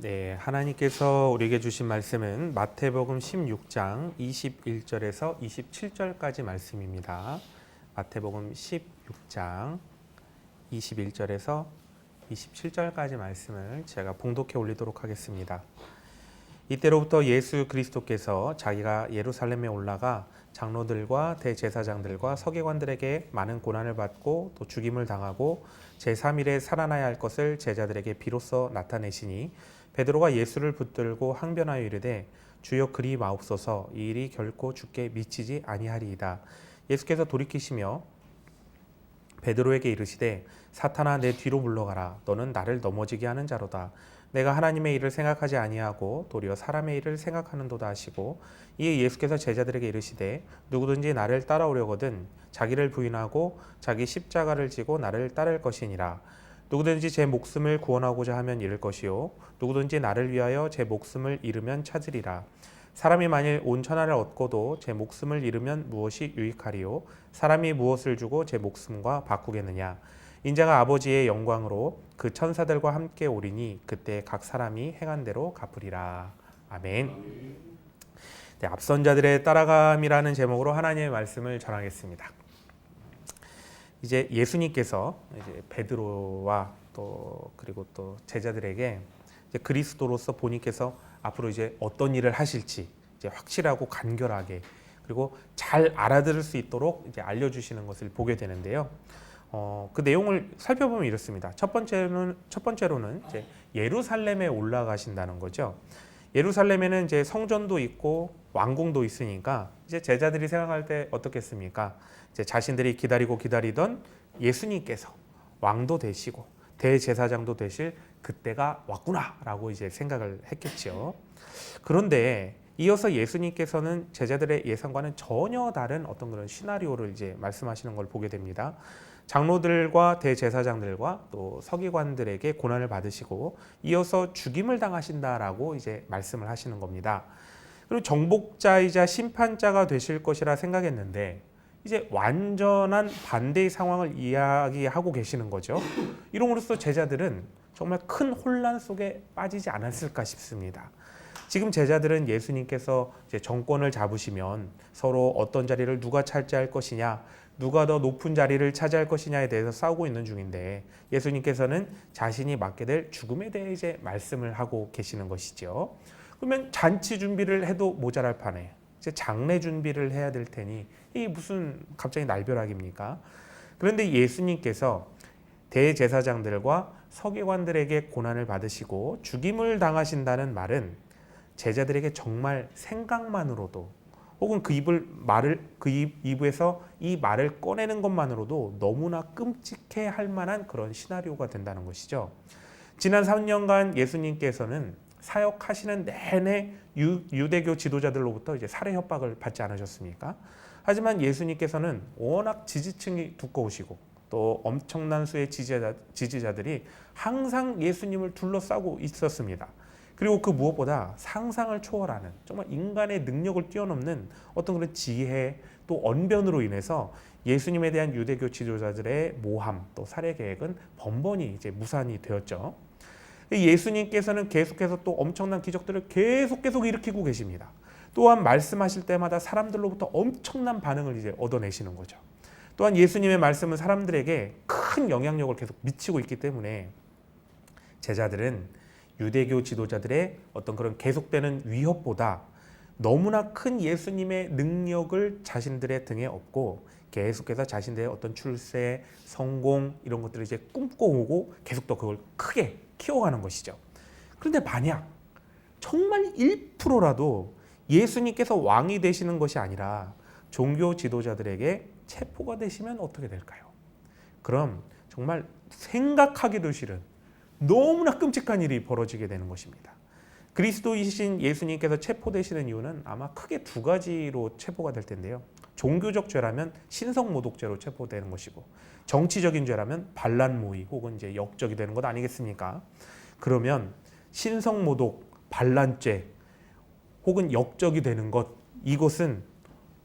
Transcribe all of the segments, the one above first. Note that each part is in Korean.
네, 하나님께서 우리에게 주신 말씀은 마태복음 16장 21절에서 27절까지 말씀입니다. 마태복음 16장 21절에서 27절까지 말씀을 제가 봉독해 올리도록 하겠습니다. 이때로부터 예수 그리스도께서 자기가 예루살렘에 올라가 장로들과 대제사장들과 서기관들에게 많은 고난을 받고 또 죽임을 당하고 제3일에 살아나야 할 것을 제자들에게 비로소 나타내시니 베드로가 예수를 붙들고 항변하여 이르되 주여 그리 마옵소서, 이 일이 결코 주께 미치지 아니하리이다. 예수께서 돌이키시며 베드로에게 이르시되 사탄아, 내 뒤로 물러가라. 너는 나를 넘어지게 하는 자로다. 내가 하나님의 일을 생각하지 아니하고 도리어 사람의 일을 생각하는도다 하시고, 이에 예수께서 제자들에게 이르시되 누구든지 나를 따라오려거든 자기를 부인하고 자기 십자가를 지고 나를 따를 것이니라. 누구든지 제 목숨을 구원하고자 하면 잃을 것이요 누구든지 나를 위하여 제 목숨을 잃으면 찾으리라. 사람이 만일 온 천하를 얻고도 제 목숨을 잃으면 무엇이 유익하리요? 사람이 무엇을 주고 제 목숨과 바꾸겠느냐? 인자가 아버지의 영광으로 그 천사들과 함께 오리니 그때 각 사람이 행한 대로 갚으리라. 아멘. 네, 앞선 자들의 따라감이라는 제목으로 하나님의 말씀을 전하겠습니다. 이제 예수님께서 이제 베드로와 그리고 또 제자들에게 이제 그리스도로서 본인께서 앞으로 이제 어떤 일을 하실지 이제 확실하고 간결하게 그리고 잘 알아들을 수 있도록 이제 알려주시는 것을 보게 되는데요. 그 내용을 살펴보면 이렇습니다. 첫 번째로는 이제 예루살렘에 올라가신다는 거죠. 예루살렘에는 이제 성전도 있고 왕궁도 있으니까 이제 제자들이 생각할 때 어떻겠습니까? 이제 자신들이 기다리던 예수님께서 왕도 되시고 대제사장도 되실 그때가 왔구나라고 이제 생각을 했겠죠. 그런데 이어서 예수님께서는 제자들의 예상과는 전혀 다른 어떤 그런 시나리오를 이제 말씀하시는 걸 보게 됩니다. 장로들과 대제사장들과 또 서기관들에게 고난을 받으시고 이어서 죽임을 당하신다라고 이제 말씀을 하시는 겁니다. 그리고 정복자이자 심판자가 되실 것이라 생각했는데 이제 완전한 반대의 상황을 이야기하고 계시는 거죠. 이름으로써 제자들은 정말 큰 혼란 속에 빠지지 않았을까 싶습니다. 지금 제자들은 예수님께서 이제 정권을 잡으시면 서로 어떤 자리를 누가 차지할 것이냐, 누가 더 높은 자리를 차지할 것이냐에 대해서 싸우고 있는 중인데 예수님께서는 자신이 맡게 될 죽음에 대해 이제 말씀을 하고 계시는 것이죠. 그러면 잔치 준비를 해도 모자랄 판에 이제 장례 준비를 해야 될 테니 이게 무슨 갑자기 날벼락입니까? 그런데 예수님께서 대제사장들과 서기관들에게 고난을 받으시고 죽임을 당하신다는 말은 제자들에게 정말 생각만으로도 혹은 그 입에서 이 말을 꺼내는 것만으로도 너무나 끔찍해 할 만한 그런 시나리오가 된다는 것이죠. 지난 3년간 예수님께서는 사역하시는 내내 유대교 지도자들로부터 이제 살해 협박을 받지 않으셨습니까? 하지만 예수님께서는 워낙 지지층이 두꺼우시고 또 엄청난 수의 지지자들이 항상 예수님을 둘러싸고 있었습니다. 그리고 그 무엇보다 상상을 초월하는 정말 인간의 능력을 뛰어넘는 어떤 그런 지혜 또 언변으로 인해서 예수님에 대한 유대교 지도자들의 모함 또 살해 계획은 번번이 이제 무산이 되었죠. 예수님께서는 계속해서 또 엄청난 기적들을 계속 일으키고 계십니다. 또한 말씀하실 때마다 사람들로부터 엄청난 반응을 이제 얻어내시는 거죠. 또한 예수님의 말씀은 사람들에게 큰 영향력을 계속 미치고 있기 때문에 제자들은 유대교 지도자들의 어떤 그런 계속되는 위협보다 너무나 큰 예수님의 능력을 자신들의 등에 업고 계속해서 자신들의 어떤 출세, 성공 이런 것들을 이제 꿈꿔오고 계속 더 그걸 크게 키워가는 것이죠. 그런데 만약 정말 1%라도 예수님께서 왕이 되시는 것이 아니라 종교 지도자들에게 체포가 되시면 어떻게 될까요? 그럼 정말 생각하기도 싫은 너무나 끔찍한 일이 벌어지게 되는 것입니다. 그리스도이신 예수님께서 체포되시는 이유는 아마 크게 두 가지로 체포가 될 텐데요. 종교적 죄라면 신성모독죄로 체포되는 것이고 정치적인 죄라면 반란 모의 혹은 이제 역적이 되는 것 아니겠습니까? 그러면 신성모독, 반란죄 혹은 역적이 되는 것 이것은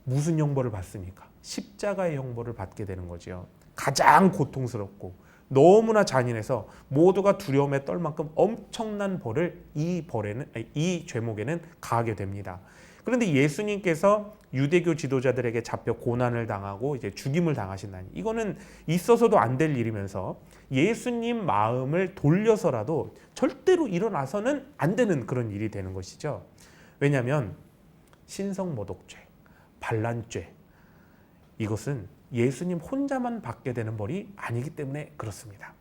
무슨 형벌을 받습니까? 십자가의 형벌을 받게 되는 거죠. 가장 고통스럽고 너무나 잔인해서 모두가 두려움에 떨 만큼 엄청난 벌을 이 죄목에는 가하게 됩니다. 그런데 예수님께서 유대교 지도자들에게 잡혀 고난을 당하고 이제 죽임을 당하신다니, 이거는 있어서도 안 될 일이면서 예수님 마음을 돌려서라도 절대로 일어나서는 안 되는 그런 일이 되는 것이죠. 왜냐하면 신성모독죄, 반란죄, 이것은 예수님 혼자만 받게 되는 벌이 아니기 때문에 그렇습니다.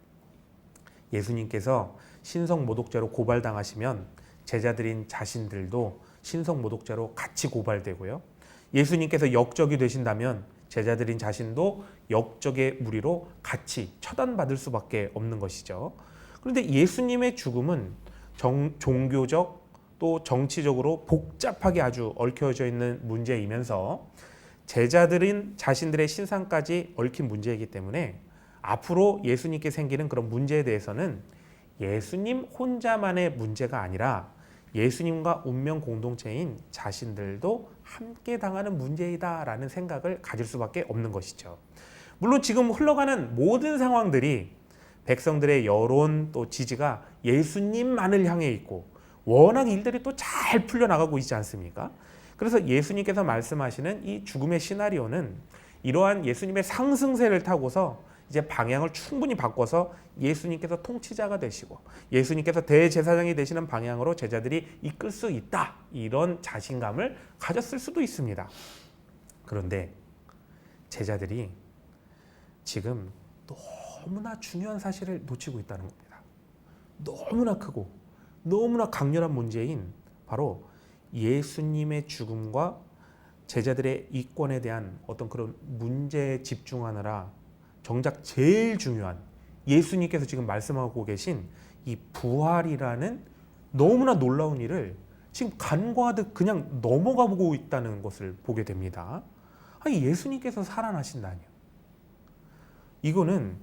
예수님께서 신성모독죄로 고발당하시면 제자들인 자신들도 신성모독죄로 같이 고발되고요. 예수님께서 역적이 되신다면 제자들인 자신도 역적의 무리로 같이 처단받을 수밖에 없는 것이죠. 그런데 예수님의 죽음은 종교적 또 정치적으로 복잡하게 아주 얽혀져 있는 문제이면서 제자들인 자신들의 신상까지 얽힌 문제이기 때문에 앞으로 예수님께 생기는 그런 문제에 대해서는 예수님 혼자만의 문제가 아니라 예수님과 운명 공동체인 자신들도 함께 당하는 문제이다라는 생각을 가질 수밖에 없는 것이죠. 물론 지금 흘러가는 모든 상황들이 백성들의 여론 또 지지가 예수님만을 향해 있고 워낙 일들이 또 잘 풀려나가고 있지 않습니까? 그래서 예수님께서 말씀하시는 이 죽음의 시나리오는 이러한 예수님의 상승세를 타고서 이제 방향을 충분히 바꿔서 예수님께서 통치자가 되시고 예수님께서 대제사장이 되시는 방향으로 제자들이 이끌 수 있다, 이런 자신감을 가졌을 수도 있습니다. 그런데 제자들이 지금 너무나 중요한 사실을 놓치고 있다는 겁니다. 너무나 크고 너무나 강렬한 문제인 바로 예수님의 죽음과 제자들의 이권에 대한 어떤 그런 문제에 집중하느라 정작 제일 중요한 예수님께서 지금 말씀하고 계신 이 부활이라는 너무나 놀라운 일을 지금 간과하듯 그냥 넘어가 보고 있다는 것을 보게 됩니다. 아니, 예수님께서 살아나신다니요. 이거는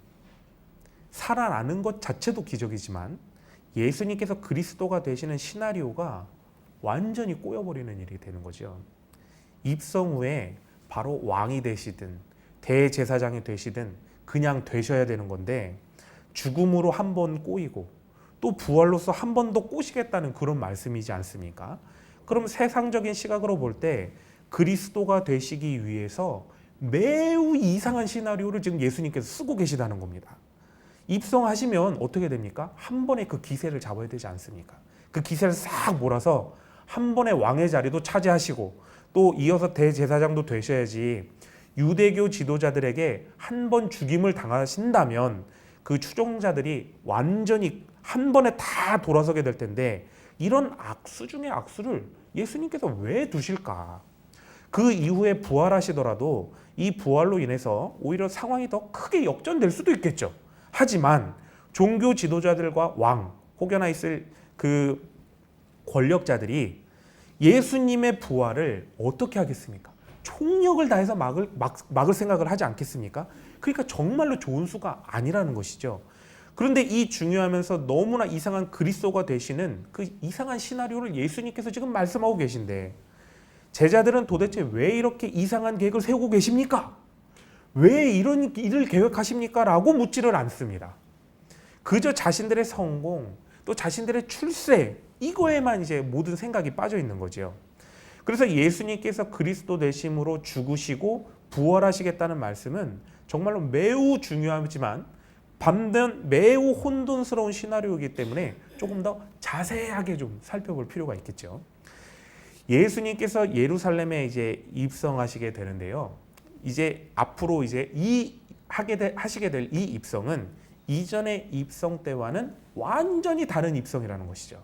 살아나는 것 자체도 기적이지만 예수님께서 그리스도가 되시는 시나리오가 완전히 꼬여버리는 일이 되는 거죠. 입성 후에 바로 왕이 되시든 대제사장이 되시든 그냥 되셔야 되는 건데 죽음으로 한 번 꼬이고 또 부활로서 한 번 더 꼬시겠다는 그런 말씀이지 않습니까? 그럼 세상적인 시각으로 볼 때 그리스도가 되시기 위해서 매우 이상한 시나리오를 지금 예수님께서 쓰고 계시다는 겁니다. 입성하시면 어떻게 됩니까? 한 번에 그 기세를 잡아야 되지 않습니까? 그 기세를 싹 몰아서 한 번에 왕의 자리도 차지하시고 또 이어서 대제사장도 되셔야지, 유대교 지도자들에게 한 번 죽임을 당하신다면 그 추종자들이 완전히 한 번에 다 돌아서게 될 텐데 이런 악수 중에 악수를 예수님께서 왜 두실까? 그 이후에 부활하시더라도 이 부활로 인해서 오히려 상황이 더 크게 역전될 수도 있겠죠. 하지만 종교 지도자들과 왕, 혹여나 있을 그 권력자들이 예수님의 부활을 어떻게 하겠습니까? 총력을 다해서 막을 생각을 하지 않겠습니까? 그러니까 정말로 좋은 수가 아니라는 것이죠. 그런데 이 중요하면서 너무나 이상한 그리스도가 되시는 그 이상한 시나리오를 예수님께서 지금 말씀하고 계신데 제자들은 도대체 왜 이렇게 이상한 계획을 세우고 계십니까? 왜 이런 일을 계획하십니까? 라고 묻지를 않습니다. 그저 자신들의 성공, 또 자신들의 출세, 이거에만 이제 모든 생각이 빠져 있는 거죠. 그래서 예수님께서 그리스도 되심으로 죽으시고 부활하시겠다는 말씀은 정말로 매우 중요하지만 반면 매우 혼돈스러운 시나리오이기 때문에 조금 더 자세하게 좀 살펴볼 필요가 있겠죠. 예수님께서 예루살렘에 이제 입성하시게 되는데요. 이제 앞으로 이제 하시게 될 이 입성은 이전의 입성 때와는 완전히 다른 입성이라는 것이죠.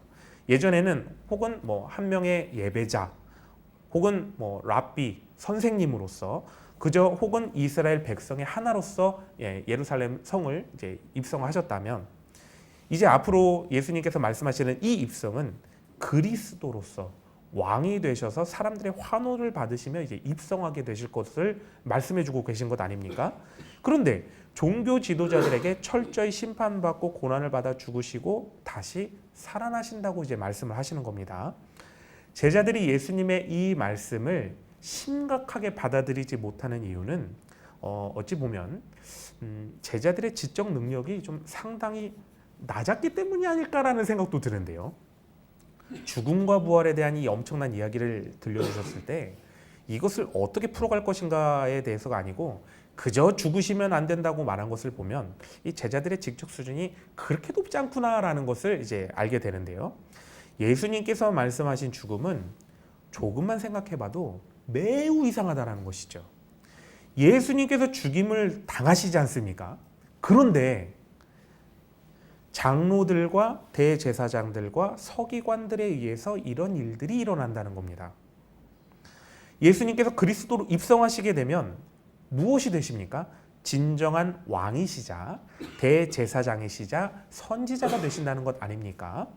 예전에는 혹은 뭐 한 명의 예배자, 혹은 뭐 랍비, 선생님으로서 그저 혹은 이스라엘 백성의 하나로서 예루살렘 성을 이제 입성하셨다면 이제 앞으로 예수님께서 말씀하시는 이 입성은 그리스도로서 왕이 되셔서 사람들의 환호를 받으시며 이제 입성하게 되실 것을 말씀해주고 계신 것 아닙니까? 그런데 종교 지도자들에게 철저히 심판받고 고난을 받아 죽으시고 다시 살아나신다고 이제 말씀을 하시는 겁니다. 제자들이 예수님의 이 말씀을 심각하게 받아들이지 못하는 이유는 어찌 보면 제자들의 지적 능력이 좀 상당히 낮았기 때문이 아닐까라는 생각도 드는데요. 죽음과 부활에 대한 이 엄청난 이야기를 들려주셨을 때 이것을 어떻게 풀어갈 것인가에 대해서가 아니고 그저 죽으시면 안 된다고 말한 것을 보면 이 제자들의 지적 수준이 그렇게 높지 않구나라는 것을 이제 알게 되는데요. 예수님께서 말씀하신 죽음은 조금만 생각해봐도 매우 이상하다라는 것이죠. 예수님께서 죽임을 당하시지 않습니까? 그런데 장로들과 대제사장들과 서기관들에 의해서 이런 일들이 일어난다는 겁니다. 예수님께서 그리스도로 입성하시게 되면 무엇이 되십니까? 진정한 왕이시자 대제사장이시자 선지자가 되신다는 것 아닙니까?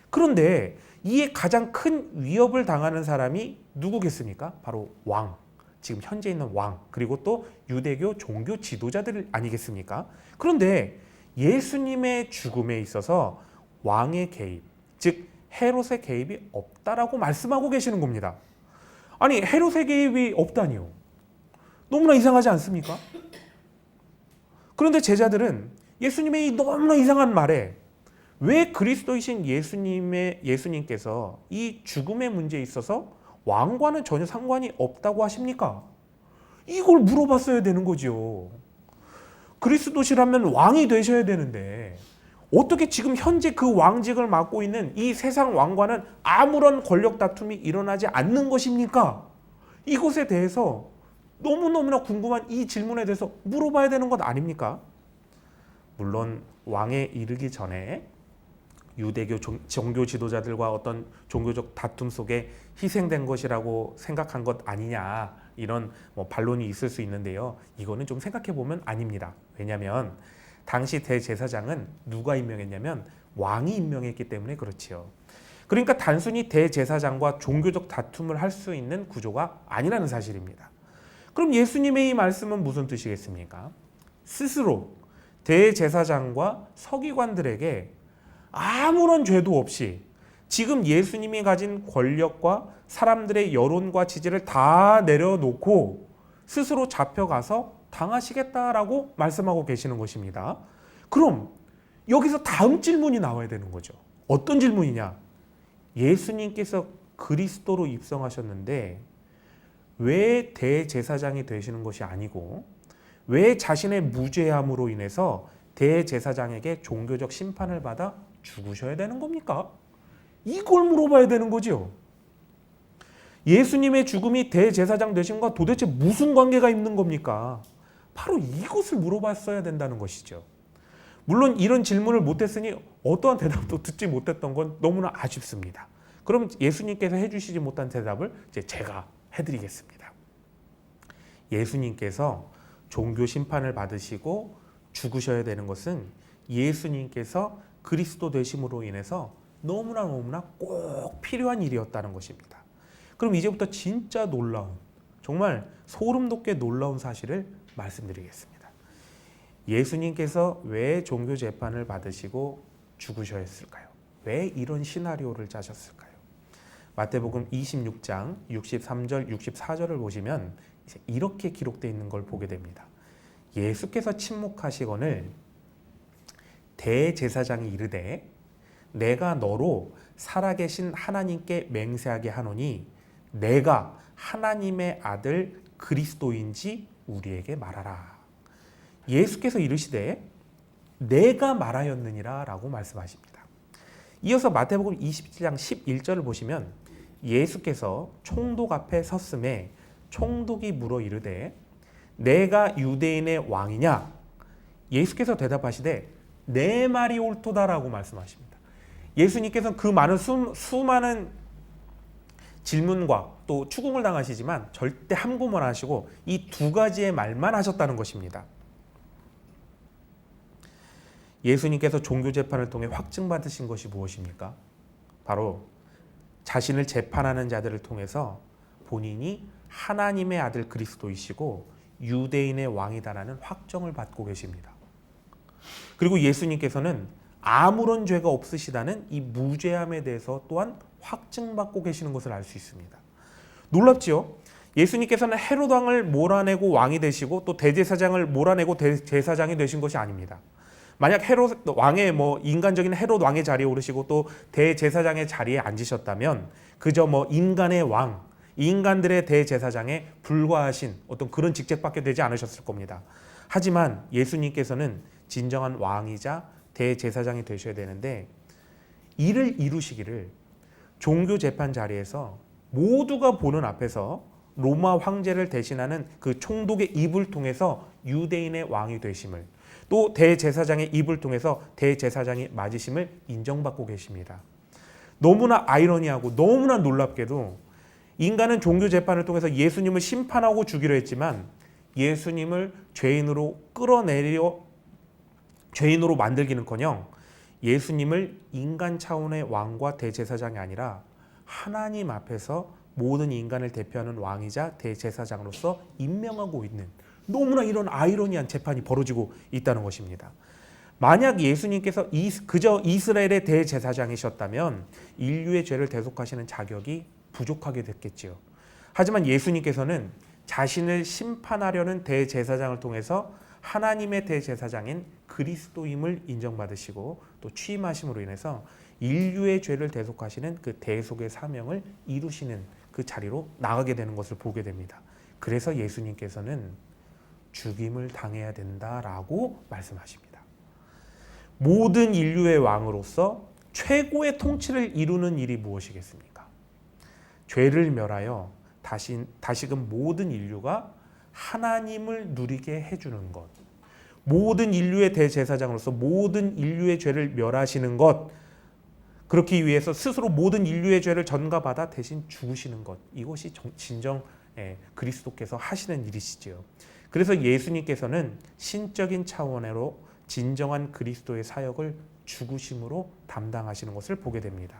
그런데 이에 가장 큰 위협을 당하는 사람이 누구겠습니까? 바로 왕, 지금 현재 있는 왕, 그리고 또 유대교 종교 지도자들 아니겠습니까? 그런데 예수님의 죽음에 있어서 왕의 개입, 즉 헤롯의 개입이 없다라고 말씀하고 계시는 겁니다. 아니, 헤롯의 개입이 없다니요. 너무나 이상하지 않습니까? 그런데 제자들은 예수님의 이 너무나 이상한 말에 왜 그리스도이신 예수님께서 이 죽음의 문제에 있어서 왕과는 전혀 상관이 없다고 하십니까? 이걸 물어봤어야 되는 거죠. 그리스도시라면 왕이 되셔야 되는데 어떻게 지금 현재 그 왕직을 맡고 있는 이 세상 왕과는 아무런 권력 다툼이 일어나지 않는 것입니까? 이것에 대해서 너무너무나 궁금한 이 질문에 대해서 물어봐야 되는 것 아닙니까? 물론 왕에 이르기 전에 유대교 종교 지도자들과 어떤 종교적 다툼 속에 희생된 것이라고 생각한 것 아니냐, 이런 반론이 있을 수 있는데요. 이거는 좀 생각해 보면 아닙니다. 왜냐하면 당시 대제사장은 누가 임명했냐면 왕이 임명했기 때문에 그렇지요. 그러니까 단순히 대제사장과 종교적 다툼을 할 수 있는 구조가 아니라는 사실입니다. 그럼 예수님의 이 말씀은 무슨 뜻이겠습니까? 스스로 대제사장과 서기관들에게 아무런 죄도 없이 지금 예수님이 가진 권력과 사람들의 여론과 지지를 다 내려놓고 스스로 잡혀가서 당하시겠다라고 말씀하고 계시는 것입니다. 그럼 여기서 다음 질문이 나와야 되는 거죠. 어떤 질문이냐? 예수님께서 그리스도로 입성하셨는데 왜 대제사장이 되시는 것이 아니고 왜 자신의 무죄함으로 인해서 대제사장에게 종교적 심판을 받아 죽으셔야 되는 겁니까? 이걸 물어봐야 되는 거죠. 예수님의 죽음이 대제사장 되심과 도대체 무슨 관계가 있는 겁니까? 바로 이것을 물어봤어야 된다는 것이죠. 물론 이런 질문을 못했으니 어떠한 대답도 듣지 못했던 건 너무나 아쉽습니다. 그럼 예수님께서 해주시지 못한 대답을 이제 제가 해드리겠습니다. 예수님께서 종교 심판을 받으시고 죽으셔야 되는 것은 예수님께서 그리스도 되심으로 인해서 너무나 꼭 필요한 일이었다는 것입니다. 그럼 이제부터 진짜 놀라운, 정말 소름 돋게 놀라운 사실을 말씀드리겠습니다. 예수님께서 왜 종교 재판을 받으시고 죽으셔야 했을까요? 왜 이런 시나리오를 짜셨을까요? 마태복음 26장 63절, 64절을 보시면 이렇게 기록되어 있는 걸 보게 됩니다. 예수께서 침묵하시거늘 대제사장이 이르되 내가 너로 살아계신 하나님께 맹세하게 하노니 내가 하나님의 아들 그리스도인지 우리에게 말하라. 예수께서 이르시되 내가 말하였느니라 라고 말씀하십니다. 이어서 마태복음 27장 11절을 보시면 예수께서 총독 앞에 섰음에 총독이 물어 이르되 내가 유대인의 왕이냐? 예수께서 대답하시되 내 말이 옳도다라고 말씀하십니다. 예수님께서는 그 많은 수많은 질문과 또 추궁을 당하시지만 절대 함구만 하시고 이 두 가지의 말만 하셨다는 것입니다. 예수님께서 종교 재판을 통해 확증받으신 것이 무엇입니까? 바로 자신을 재판하는 자들을 통해서 본인이 하나님의 아들 그리스도이시고 유대인의 왕이다라는 확정을 받고 계십니다. 그리고 예수님께서는 아무런 죄가 없으시다는 이 무죄함에 대해서 또한 확증받고 계시는 것을 알 수 있습니다. 놀랍지요? 예수님께서는 헤롯 왕을 몰아내고 왕이 되시고 또 대제사장을 몰아내고 대제사장이 되신 것이 아닙니다. 만약 헤롯 왕의 인간적인 헤롯 왕의 자리에 오르시고 또 대제사장의 자리에 앉으셨다면 그저 인간의 왕, 인간들의 대제사장에 불과하신 어떤 그런 직책밖에 되지 않으셨을 겁니다. 하지만 예수님께서는 진정한 왕이자 대제사장이 되셔야 되는데 이를 이루시기를 종교 재판 자리에서 모두가 보는 앞에서 로마 황제를 대신하는 그 총독의 입을 통해서 유대인의 왕이 되심을, 또 대제사장의 입을 통해서 대제사장이 맞으심을 인정받고 계십니다. 너무나 아이러니하고 너무나 놀랍게도 인간은 종교 재판을 통해서 예수님을 심판하고 주기로 했지만 예수님을 죄인으로 끌어내려 죄인으로 만들기는커녕 예수님을 인간 차원의 왕과 대제사장이 아니라 하나님 앞에서 모든 인간을 대표하는 왕이자 대제사장으로서 임명하고 있는, 너무나 이런 아이러니한 재판이 벌어지고 있다는 것입니다. 만약 예수님께서 그저 이스라엘의 대제사장이셨다면 인류의 죄를 대속하시는 자격이 부족하게 됐겠지요. 하지만 예수님께서는 자신을 심판하려는 대제사장을 통해서 하나님의 대제사장인 그리스도임을 인정받으시고 또 취임하심으로 인해서 인류의 죄를 대속하시는 그 대속의 사명을 이루시는 그 자리로 나가게 되는 것을 보게 됩니다. 그래서 예수님께서는 죽임을 당해야 된다라고 말씀하십니다. 모든 인류의 왕으로서 최고의 통치를 이루는 일이 무엇이겠습니까? 죄를 멸하여 다시금 모든 인류가 하나님을 누리게 해주는 것, 모든 인류의 대제사장으로서 모든 인류의 죄를 멸하시는 것, 그렇기 위해서 스스로 모든 인류의 죄를 전가받아 대신 죽으시는 것, 이것이 진정 그리스도께서 하시는 일이시지요. 그래서 예수님께서는 신적인 차원으로 진정한 그리스도의 사역을 죽으심으로 담당하시는 것을 보게 됩니다.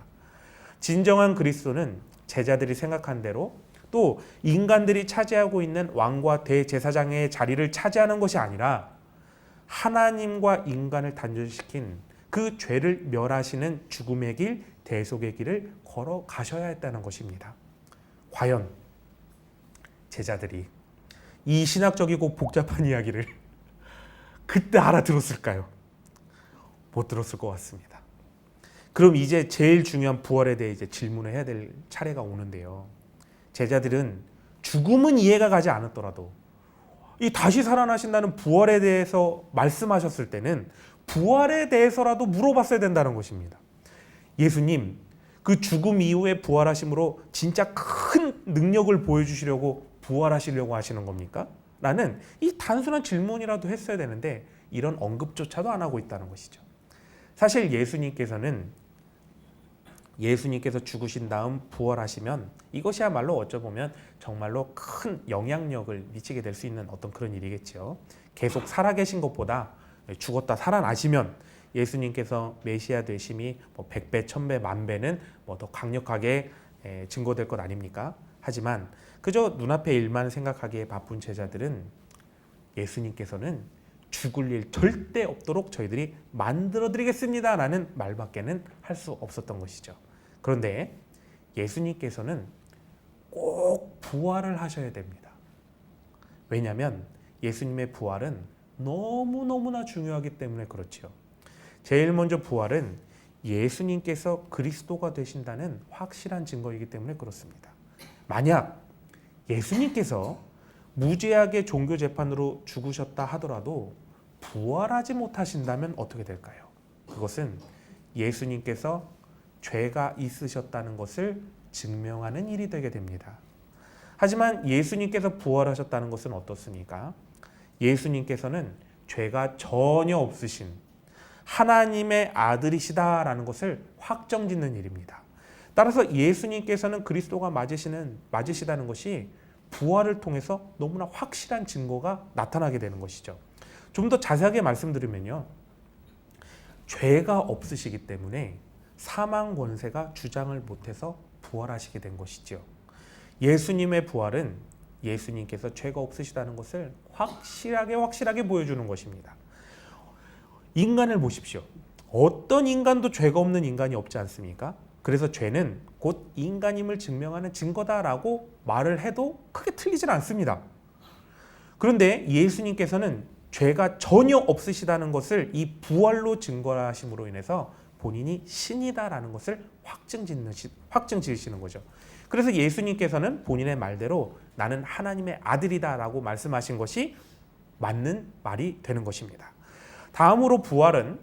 진정한 그리스도는 제자들이 생각한 대로 또 인간들이 차지하고 있는 왕과 대제사장의 자리를 차지하는 것이 아니라 하나님과 인간을 단절시킨 그 죄를 멸하시는 죽음의 길, 대속의 길을 걸어가셔야 했다는 것입니다. 과연 제자들이 이 신학적이고 복잡한 이야기를 그때 알아들었을까요? 못 들었을 것 같습니다. 그럼 이제 제일 중요한 부활에 대해 이제 질문을 해야 될 차례가 오는데요. 제자들은 죽음은 이해가 가지 않았더라도 이 다시 살아나신다는 부활에 대해서 말씀하셨을 때는 부활에 대해서라도 물어봤어야 된다는 것입니다. 예수님, 그 죽음 이후에 부활하심으로 진짜 큰 능력을 보여주시려고 부활하시려고 하시는 겁니까? 라는 이 단순한 질문이라도 했어야 되는데 이런 언급조차도 안 하고 있다는 것이죠. 사실 예수님께서 죽으신 다음 부활하시면 이것이야말로 어쩌보면 정말로 큰 영향력을 미치게 될 수 있는 어떤 그런 일이겠죠. 계속 살아계신 것보다 죽었다 살아나시면 예수님께서 메시아 되심이 100배, 1000배, 만배는 더 강력하게 증거될 것 아닙니까? 하지만 그저 눈앞의 일만 생각하기에 바쁜 제자들은 예수님께서는 죽을 일 절대 없도록 저희들이 만들어드리겠습니다 라는 말밖에는 할 수 없었던 것이죠. 그런데 예수님께서는 꼭 부활을 하셔야 됩니다. 왜냐하면 예수님의 부활은 너무너무나 중요하기 때문에 그렇죠. 제일 먼저 부활은 예수님께서 그리스도가 되신다는 확실한 증거이기 때문에 그렇습니다. 만약 예수님께서 무죄하게 종교재판으로 죽으셨다 하더라도 부활하지 못하신다면 어떻게 될까요? 그것은 예수님께서 죄가 있으셨다는 것을 증명하는 일이 되게 됩니다. 하지만 예수님께서 부활하셨다는 것은 어떻습니까? 예수님께서는 죄가 전혀 없으신 하나님의 아들이시다라는 것을 확정짓는 일입니다. 따라서 예수님께서는 그리스도가 맞으시다는 것이 부활을 통해서 너무나 확실한 증거가 나타나게 되는 것이죠. 좀 더 자세하게 말씀드리면요. 죄가 없으시기 때문에 사망 권세가 주장을 못해서 부활하시게 된 것이죠. 예수님의 부활은 예수님께서 죄가 없으시다는 것을 확실하게 보여주는 것입니다. 인간을 보십시오. 어떤 인간도 죄가 없는 인간이 없지 않습니까? 그래서 죄는 곧 인간임을 증명하는 증거다라고 말을 해도 크게 틀리진 않습니다. 그런데 예수님께서는 죄가 전혀 없으시다는 것을 이 부활로 증거하심으로 인해서 본인이 신이다라는 것을 확증 지으시는 거죠. 그래서 예수님께서는 본인의 말대로 나는 하나님의 아들이다라고 말씀하신 것이 맞는 말이 되는 것입니다. 다음으로 부활은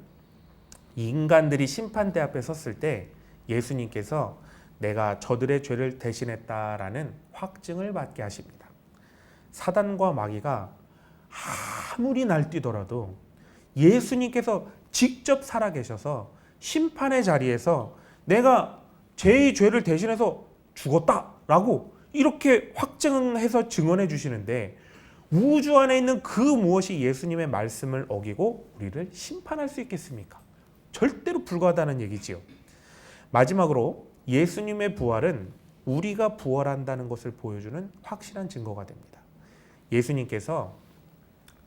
인간들이 심판대 앞에 섰을 때 예수님께서 내가 저들의 죄를 대신했다라는 확증을 받게 하십니다. 사단과 마귀가 아무리 날뛰더라도 예수님께서 직접 살아계셔서 심판의 자리에서 내가 죄의 죄를 대신해서 죽었다라고 이렇게 확증해서 증언해 주시는데 우주 안에 있는 그 무엇이 예수님의 말씀을 어기고 우리를 심판할 수 있겠습니까? 절대로 불가하다는 얘기지요. 마지막으로 예수님의 부활은 우리가 부활한다는 것을 보여주는 확실한 증거가 됩니다. 예수님께서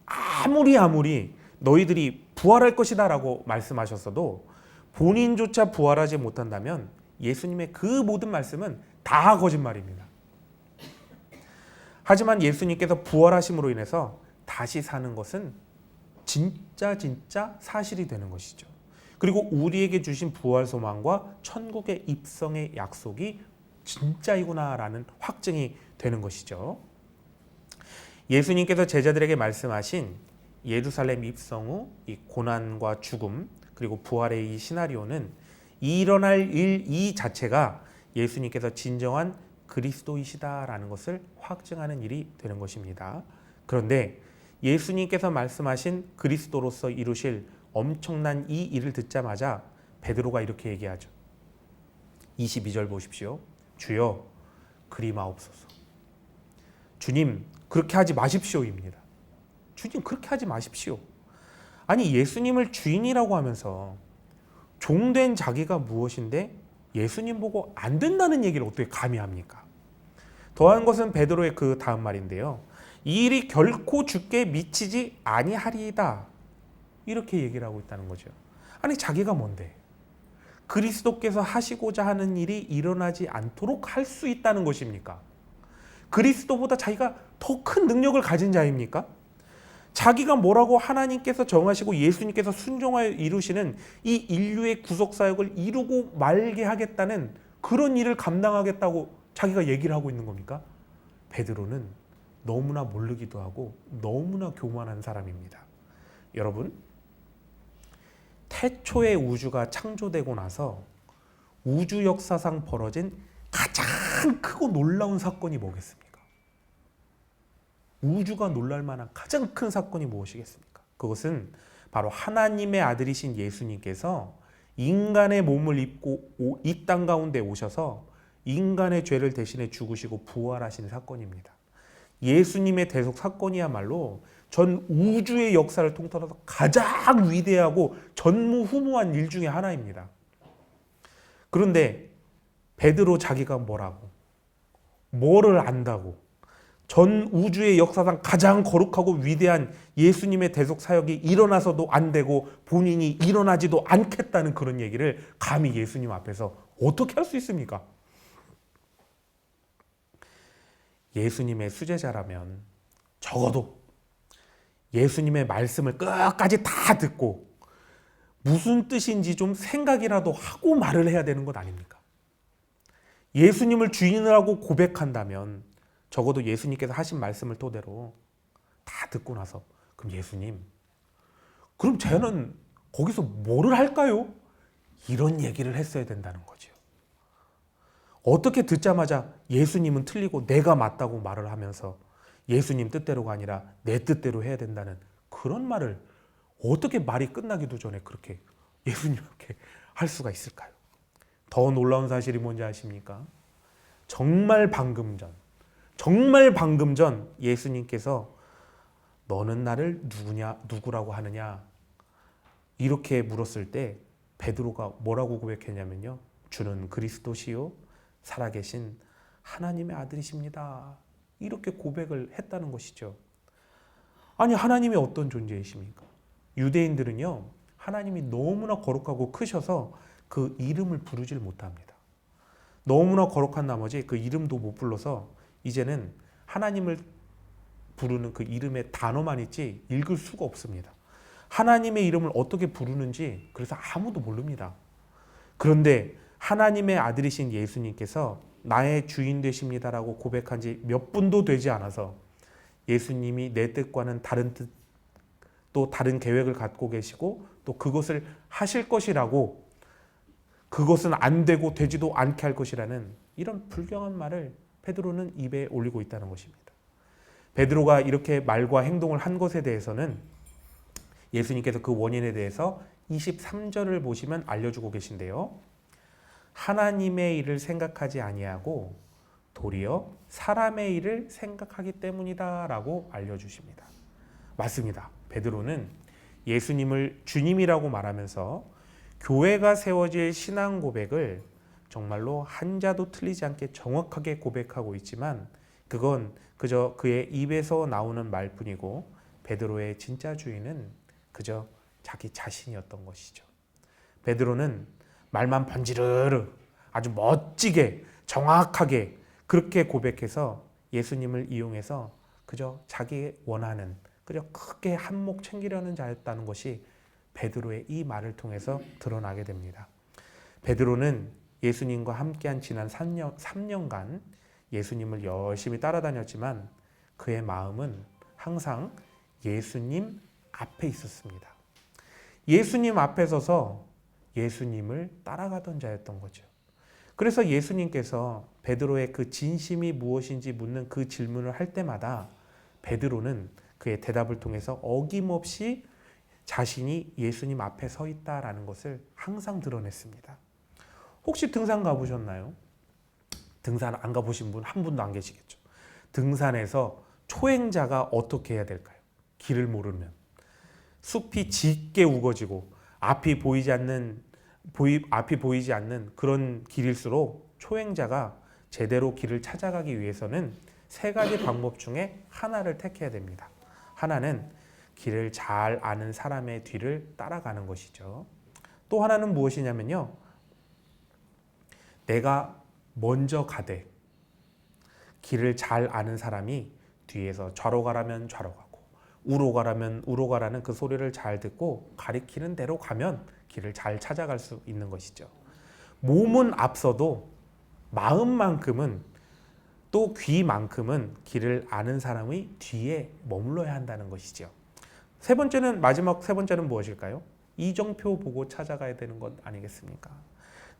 아무리 너희들이 부활할 것이다 라고 말씀하셨어도 본인조차 부활하지 못한다면 예수님의 그 모든 말씀은 다 거짓말입니다. 하지만 예수님께서 부활하심으로 인해서 다시 사는 것은 진짜 사실이 되는 것이죠. 그리고 우리에게 주신 부활 소망과 천국의 입성의 약속이 진짜이구나라는 확증이 되는 것이죠. 예수님께서 제자들에게 말씀하신 예루살렘 입성 후 이 고난과 죽음 그리고 부활의 이 시나리오는 일어날 일 이 자체가 예수님께서 진정한 그리스도이시다라는 것을 확증하는 일이 되는 것입니다. 그런데 예수님께서 말씀하신 그리스도로서 이루실 엄청난 이 일을 듣자마자 베드로가 이렇게 얘기하죠. 22절 보십시오. 주여 그리 마옵소서. 주님 그렇게 하지 마십시오입니다. 주님 그렇게 하지 마십시오. 아니 예수님을 주인이라고 하면서 종된 자기가 무엇인데 예수님 보고 안 된다는 얘기를 어떻게 감히 합니까? 더한 것은 베드로의 그 다음 말인데요. 이 일이 결코 주께 미치지 아니하리이다. 이렇게 얘기를 하고 있다는 거죠. 아니 자기가 뭔데? 그리스도께서 하시고자 하는 일이 일어나지 않도록 할 수 있다는 것입니까? 그리스도보다 자기가 더 큰 능력을 가진 자입니까? 자기가 뭐라고 하나님께서 정하시고 예수님께서 순종하여 이루시는 이 인류의 구속사역을 이루고 말게 하겠다는 그런 일을 감당하겠다고 자기가 얘기를 하고 있는 겁니까? 베드로는 너무나 모르기도 하고 너무나 교만한 사람입니다. 여러분, 태초의 우주가 창조되고 나서 우주 역사상 벌어진 가장 크고 놀라운 사건이 뭐겠습니까? 우주가 놀랄 만한 가장 큰 사건이 무엇이겠습니까? 그것은 바로 하나님의 아들이신 예수님께서 인간의 몸을 입고 이 땅 가운데 오셔서 인간의 죄를 대신해 죽으시고 부활하신 사건입니다. 예수님의 대속 사건이야말로 전 우주의 역사를 통틀어서 가장 위대하고 전무후무한 일 중에 하나입니다. 그런데 베드로 자기가 뭐를 안다고 전 우주의 역사상 가장 거룩하고 위대한 예수님의 대속 사역이 일어나서도 안 되고 본인이 일어나지도 않겠다는 그런 얘기를 감히 예수님 앞에서 어떻게 할 수 있습니까? 예수님의 수제자라면 적어도 예수님의 말씀을 끝까지 다 듣고 무슨 뜻인지 좀 생각이라도 하고 말을 해야 되는 것 아닙니까? 예수님을 주인이라고 고백한다면 적어도 예수님께서 하신 말씀을 토대로 다 듣고 나서 그럼 예수님, 그럼 쟤는 거기서 뭐를 할까요? 이런 얘기를 했어야 된다는 거죠. 어떻게 듣자마자 예수님은 틀리고 내가 맞다고 말을 하면서 예수님 뜻대로가 아니라 내 뜻대로 해야 된다는 그런 말을 어떻게 말이 끝나기도 전에 그렇게 예수님께 할 수가 있을까요? 더 놀라운 사실이 뭔지 아십니까? 정말 방금 전 예수님께서 너는 나를 누구라고 하느냐 이렇게 물었을 때 베드로가 뭐라고 고백했냐면요. 주는 그리스도시요 살아계신 하나님의 아들이십니다. 이렇게 고백을 했다는 것이죠. 아니 하나님이 어떤 존재이십니까? 유대인들은요. 하나님이 너무나 거룩하고 크셔서 그 이름을 부르질 못합니다. 너무나 거룩한 나머지 그 이름도 못 불러서 이제는 하나님을 부르는 그 이름의 단어만 있지 읽을 수가 없습니다. 하나님의 이름을 어떻게 부르는지 그래서 아무도 모릅니다. 그런데 하나님의 아들이신 예수님께서 나의 주인 되십니다라고 고백한 지 몇 분도 되지 않아서 예수님이 내 뜻과는 다른 뜻, 또 다른 계획을 갖고 계시고 또 그것을 하실 것이라고, 그것은 안 되고 되지도 않게 할 것이라는 이런 불경한 말을 베드로는 입에 올리고 있다는 것입니다. 베드로가 이렇게 말과 행동을 한 것에 대해서는 예수님께서 그 원인에 대해서 23절을 보시면 알려주고 계신데요. 하나님의 일을 생각하지 아니하고 도리어 사람의 일을 생각하기 때문이다 라고 알려주십니다. 맞습니다. 베드로는 예수님을 주님이라고 말하면서 교회가 세워질 신앙 고백을 정말로 한자도 틀리지 않게 정확하게 고백하고 있지만 그건 그저 그의 입에서 나오는 말뿐이고 베드로의 진짜 주인은 그저 자기 자신이었던 것이죠. 베드로는 말만 번지르르 아주 멋지게 정확하게 그렇게 고백해서 예수님을 이용해서 그저 자기 원하는, 그저 크게 한몫 챙기려는 자였다는 것이 베드로의 이 말을 통해서 드러나게 됩니다. 베드로는 예수님과 함께한 지난 3년간 예수님을 열심히 따라다녔지만 그의 마음은 항상 예수님 앞에 있었습니다. 예수님 앞에 서서 예수님을 따라가던 자였던 거죠. 그래서 예수님께서 베드로의 그 진심이 무엇인지 묻는 그 질문을 할 때마다 베드로는 그의 대답을 통해서 어김없이 자신이 예수님 앞에 서 있다라는 것을 항상 드러냈습니다. 혹시 등산 가보셨나요? 등산 안 가보신 분 한 분도 안 계시겠죠. 등산에서 초행자가 어떻게 해야 될까요? 길을 모르면 숲이 짙게 우거지고 앞이 보이지 않는 그런 길일수록 초행자가 제대로 길을 찾아가기 위해서는 세 가지 방법 중에 하나를 택해야 됩니다. 하나는 길을 잘 아는 사람의 뒤를 따라가는 것이죠. 또 하나는 무엇이냐면요. 내가 먼저 가되 길을 잘 아는 사람이 뒤에서 좌로 가라면 좌로 가고 우로 가라면 우로 가라는 그 소리를 잘 듣고 가리키는 대로 가면 길을 잘 찾아갈 수 있는 것이죠. 몸은 앞서도 마음만큼은 또 귀만큼은 길을 아는 사람의 뒤에 머물러야 한다는 것이죠. 마지막 세 번째는 무엇일까요? 이정표 보고 찾아가야 되는 것 아니겠습니까?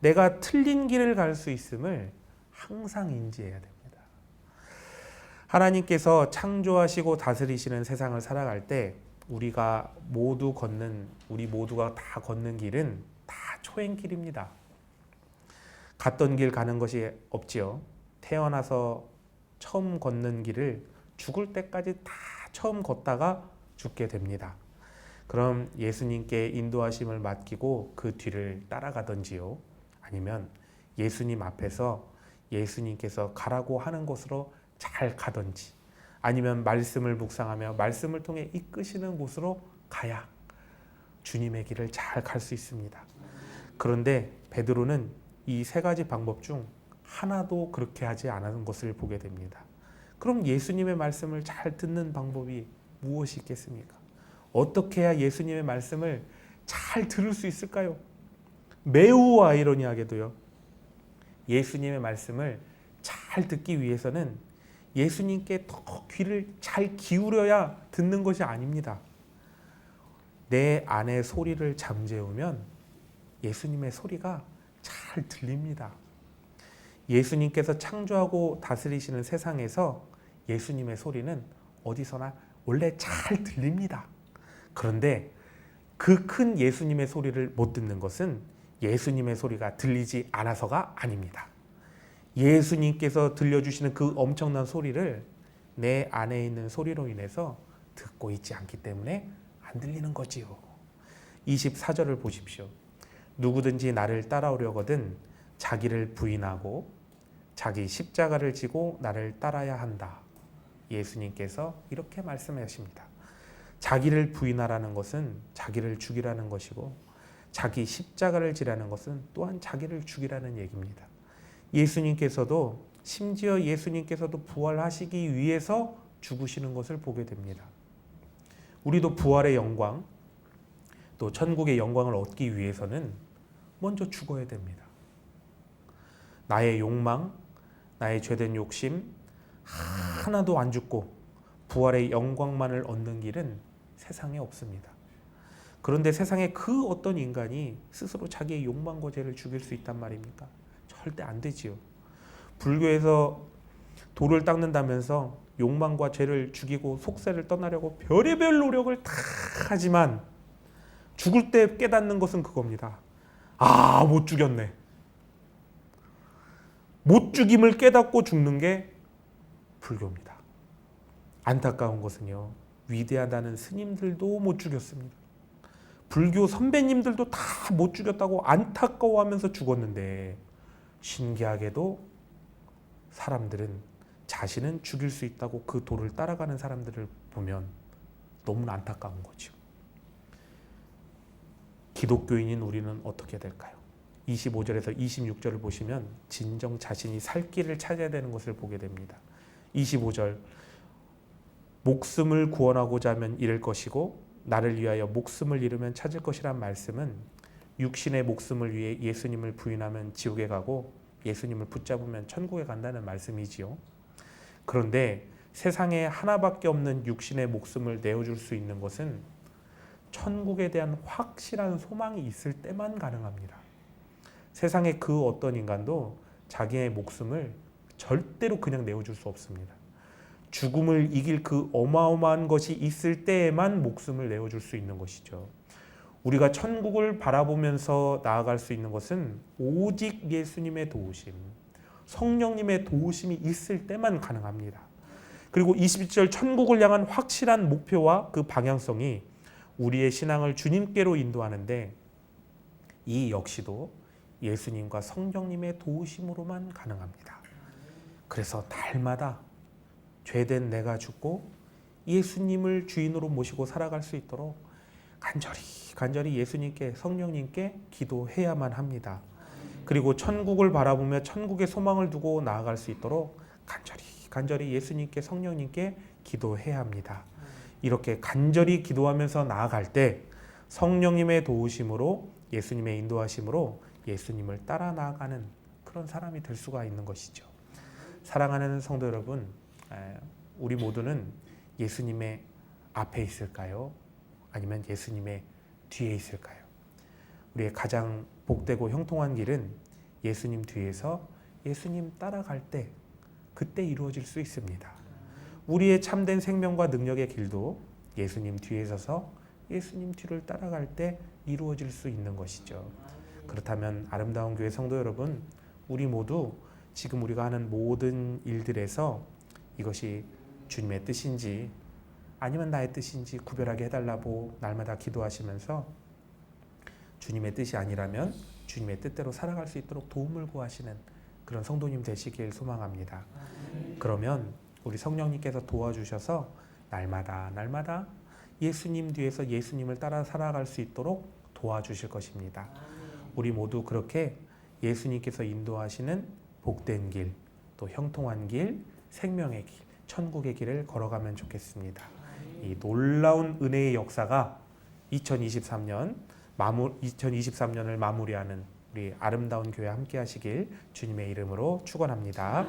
내가 틀린 길을 갈 수 있음을 항상 인지해야 됩니다. 하나님께서 창조하시고 다스리시는 세상을 살아갈 때 우리 모두가 다 걷는 길은 다 초행길입니다. 갔던 길 가는 것이 없지요. 태어나서 처음 걷는 길을 죽을 때까지 다 처음 걷다가 죽게 됩니다. 그럼 예수님께 인도하심을 맡기고 그 뒤를 따라가든지요. 아니면 예수님 앞에서 예수님께서 가라고 하는 곳으로 잘 가든지, 아니면 말씀을 묵상하며 말씀을 통해 이끄시는 곳으로 가야 주님의 길을 잘 갈 수 있습니다. 그런데 베드로는 이 세 가지 방법 중 하나도 그렇게 하지 않은 것을 보게 됩니다. 그럼 예수님의 말씀을 잘 듣는 방법이 무엇이 있겠습니까? 어떻게 해야 예수님의 말씀을 잘 들을 수 있을까요? 매우 아이러니하게도요. 예수님의 말씀을 잘 듣기 위해서는 예수님께 더 귀를 잘 기울여야 듣는 것이 아닙니다. 내 안의 소리를 잠재우면 예수님의 소리가 잘 들립니다. 예수님께서 창조하고 다스리시는 세상에서 예수님의 소리는 어디서나 원래 잘 들립니다. 그런데 그 큰 예수님의 소리를 못 듣는 것은 예수님의 소리가 들리지 않아서가 아닙니다. 예수님께서 들려주시는 그 엄청난 소리를 내 안에 있는 소리로 인해서 듣고 있지 않기 때문에 안 들리는 거지요. 24절을 보십시오. 누구든지 나를 따라오려거든 자기를 부인하고 자기 십자가를 지고 나를 따라야 한다. 예수님께서 이렇게 말씀하십니다. 자기를 부인하라는 것은 자기를 죽이라는 것이고 자기 십자가를 지라는 것은 또한 자기를 죽이라는 얘기입니다. 예수님께서도 심지어 예수님께서도 부활하시기 위해서 죽으시는 것을 보게 됩니다. 우리도 부활의 영광, 또 천국의 영광을 얻기 위해서는 먼저 죽어야 됩니다. 나의 욕망, 나의 죄된 욕심 하나도 안 죽고 부활의 영광만을 얻는 길은 세상에 없습니다. 그런데 세상에 그 어떤 인간이 스스로 자기의 욕망과 죄를 죽일 수 있단 말입니까? 절대 안 되지요. 불교에서 돌을 닦는다면서 욕망과 죄를 죽이고 속세를 떠나려고 별의별 노력을 다 하지만 죽을 때 깨닫는 것은 그겁니다. 아, 못 죽였네. 못 죽임을 깨닫고 죽는 게 불교입니다. 안타까운 것은요, 위대하다는 스님들도 못 죽였습니다. 불교 선배님들도 다 못 죽였다고 안타까워하면서 죽었는데, 신기하게도 사람들은 자신은 죽일 수 있다고 그 도를 따라가는 사람들을 보면 너무나 안타까운 거죠. 기독교인인 우리는 어떻게 될까요? 25절에서 26절을 보시면 진정 자신이 살 길을 찾아야 되는 것을 보게 됩니다. 25절, 목숨을 구원하고자 하면 잃을 것이고 나를 위하여 목숨을 잃으면 찾을 것이란 말씀은 육신의 목숨을 위해 예수님을 부인하면 지옥에 가고 예수님을 붙잡으면 천국에 간다는 말씀이지요. 그런데 세상에 하나밖에 없는 육신의 목숨을 내어줄 수 있는 것은 천국에 대한 확실한 소망이 있을 때만 가능합니다. 세상의 그 어떤 인간도 자기의 목숨을 절대로 그냥 내어줄 수 없습니다. 죽음을 이길 그 어마어마한 것이 있을 때에만 목숨을 내어줄 수 있는 것이죠. 우리가 천국을 바라보면서 나아갈 수 있는 것은 오직 예수님의 도우심, 성령님의 도우심이 있을 때만 가능합니다. 그리고 21절 천국을 향한 확실한 목표와 그 방향성이 우리의 신앙을 주님께로 인도하는데 이 역시도 예수님과 성령님의 도우심으로만 가능합니다. 그래서 날마다 죄된 내가 죽고 예수님을 주인으로 모시고 살아갈 수 있도록 간절히 예수님께, 성령님께 기도해야만 합니다. 그리고 천국을 바라보며 천국의 소망을 두고 나아갈 수 있도록 간절히 예수님께, 성령님께 기도해야 합니다. 이렇게 간절히 기도하면서 나아갈 때 성령님의 도우심으로, 예수님의 인도하심으로 예수님을 따라 나아가는 그런 사람이 될 수가 있는 것이죠. 사랑하는 성도 여러분, 우리 모두는 예수님의 앞에 있을까요? 아니면 예수님의 뒤에 있을까요? 우리의 가장 복되고 형통한 길은 예수님 뒤에서 예수님 따라갈 때, 그때 이루어질 수 있습니다. 우리의 참된 생명과 능력의 길도 예수님 뒤에 서서 예수님 뒤를 따라갈 때 이루어질 수 있는 것이죠. 그렇다면 아름다운 교회 성도 여러분, 우리 모두 지금 우리가 하는 모든 일들에서 이것이 주님의 뜻인지 아니면 나의 뜻인지 구별하게 해달라고 날마다 기도하시면서 주님의 뜻이 아니라면 주님의 뜻대로 살아갈 수 있도록 도움을 구하시는 그런 성도님 되시길 소망합니다. 그러면 우리 성령님께서 도와주셔서 날마다 예수님 뒤에서 예수님을 따라 살아갈 수 있도록 도와주실 것입니다. 우리 모두 그렇게 예수님께서 인도하시는 복된 길, 또 형통한 길, 생명의 길, 천국의 길을 걸어가면 좋겠습니다. 이 놀라운 은혜의 역사가 2023년을 마무리하는 우리 아름다운 교회 함께 하시길 주님의 이름으로 축원합니다.